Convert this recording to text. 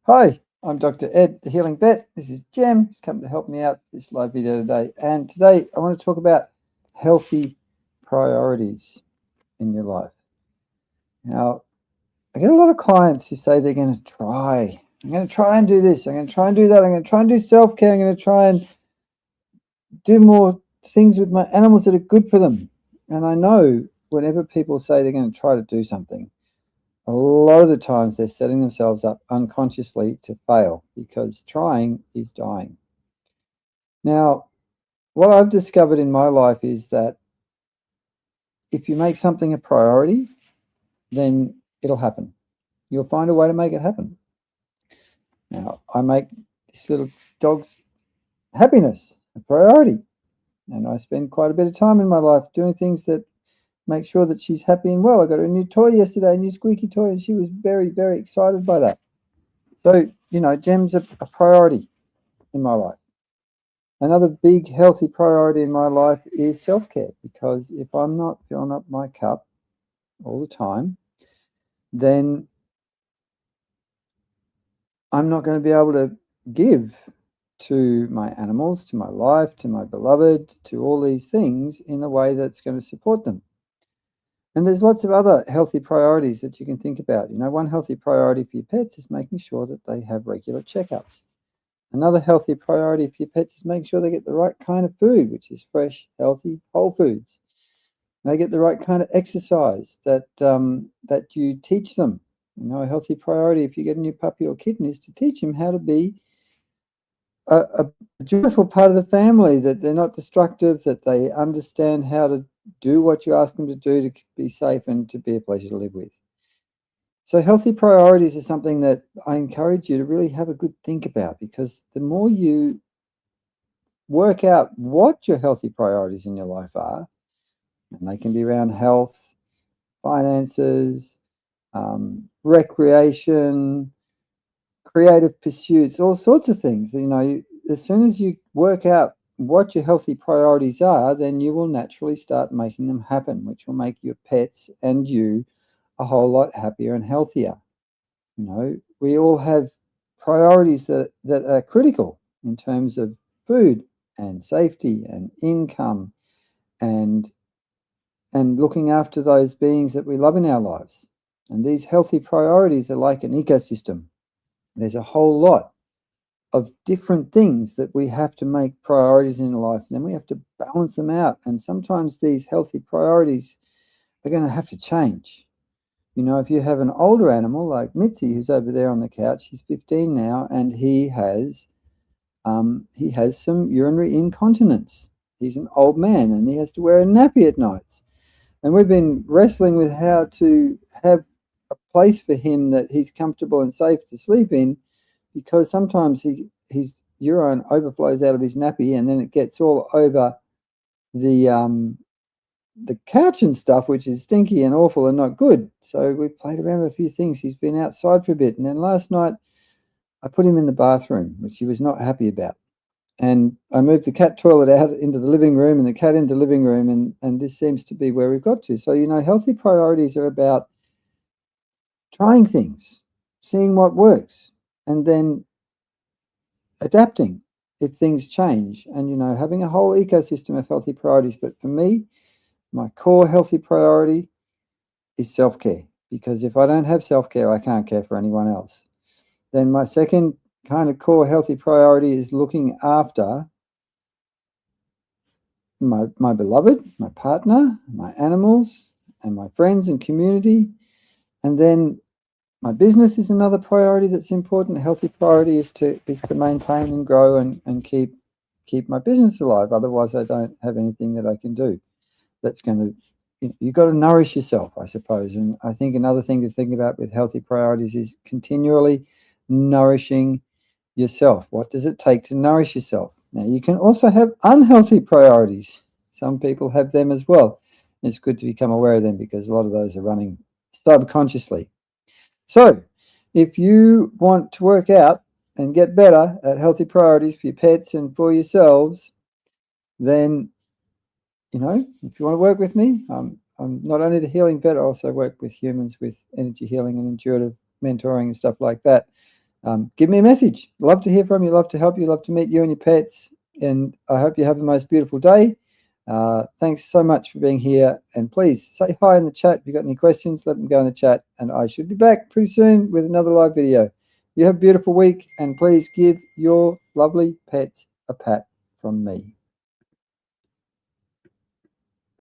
Hi, I'm Dr. Ed, the Healing Vet. This is Jem, who's come to help me out this live video today. And today I want to talk about healthy priorities in your life. Now, I get a lot of clients who say they're going to try. I'm going to try and do this. I'm going to try and do that. I'm going to try and do self-care. I'm going to try and do more things with my animals that are good for them. And I know whenever people say they're going to try to do something, a lot of the times they're setting themselves up unconsciously to fail because trying is dying. Now, what I've discovered in my life is that if you make something a priority, then it'll happen. You'll find a way to make it happen. Now, I make this little dog's happiness a priority, and I spend quite a bit of time in my life doing things that make sure that she's happy and well. I got her a new toy yesterday, a new squeaky toy, and she was very, very excited by that. So, Gem's a priority in my life. Another big healthy priority in my life is self-care, because if I'm not filling up my cup all the time, then I'm not going to be able to give to my animals, to my life, to my beloved, to all these things in a way that's going to support them. And there's lots of other healthy priorities that you can think about. One healthy priority for your pets is making sure that they have regular checkups. Another healthy priority for your pets is making sure they get the right kind of food, which is fresh, healthy, whole foods. They get the right kind of exercise that you teach them. A healthy priority if you get a new puppy or kitten is to teach them how to be a joyful part of the family, that they're not destructive, that they understand how to do what you ask them to do to be safe and to be a pleasure to live with. So healthy priorities is something that I encourage you to really have a good think about, because the more you work out what your healthy priorities in your life are, and they can be around health, finances, recreation, creative pursuits, all sorts of things. As soon as you work out what your healthy priorities are, then you will naturally start making them happen, which will make your pets and you a whole lot happier and healthier. We all have priorities that are critical in terms of food and safety and income and looking after those beings that we love in our lives. And these healthy priorities are like an ecosystem. There's a whole lot of different things that we have to make priorities in life, and then we have to balance them out. And sometimes these healthy priorities are going to have to change. If you have an older animal like Mitzi, who's over there on the couch, he's 15 now, and he has some urinary incontinence. He's an old man, and he has to wear a nappy at nights. And we've been wrestling with how to have a place for him that he's comfortable and safe to sleep in, because sometimes his urine overflows out of his nappy and then it gets all over the couch and stuff, which is stinky and awful and not good. So we played around with a few things. He's been outside for a bit, and then last night I put him in the bathroom, which he was not happy about. And I moved the cat toilet out into the living room and the cat into the living room, and this seems to be where we've got to. So, healthy priorities are about trying things, seeing what works, and then adapting if things change, and, having a whole ecosystem of healthy priorities. But for me, my core healthy priority is self-care, because if I don't have self-care, I can't care for anyone else. Then my second kind of core healthy priority is looking after my beloved, my partner, my animals, and my friends and community. And then my business is another priority that's important. A healthy priority is to maintain and grow and keep my business alive. Otherwise, I don't have anything that I can do that's going to. You've got to nourish yourself, I suppose. And I think another thing to think about with healthy priorities is continually nourishing yourself. What does it take to nourish yourself? Now, you can also have unhealthy priorities. Some people have them as well. It's good to become aware of them, because a lot of those are running subconsciously. So, if you want to work out and get better at healthy priorities for your pets and for yourselves, then, if you want to work with me, I'm not only the healing vet, I also work with humans with energy healing and intuitive mentoring and stuff like that. give me a message. Love to hear from you. Love to help you. Love to meet you and your pets. And I hope you have the most beautiful day. Thanks so much for being here. And please say hi in the chat. If you've got any questions, let them go in the chat. And I should be back pretty soon with another live video. You have a beautiful week. And please give your lovely pets a pat from me.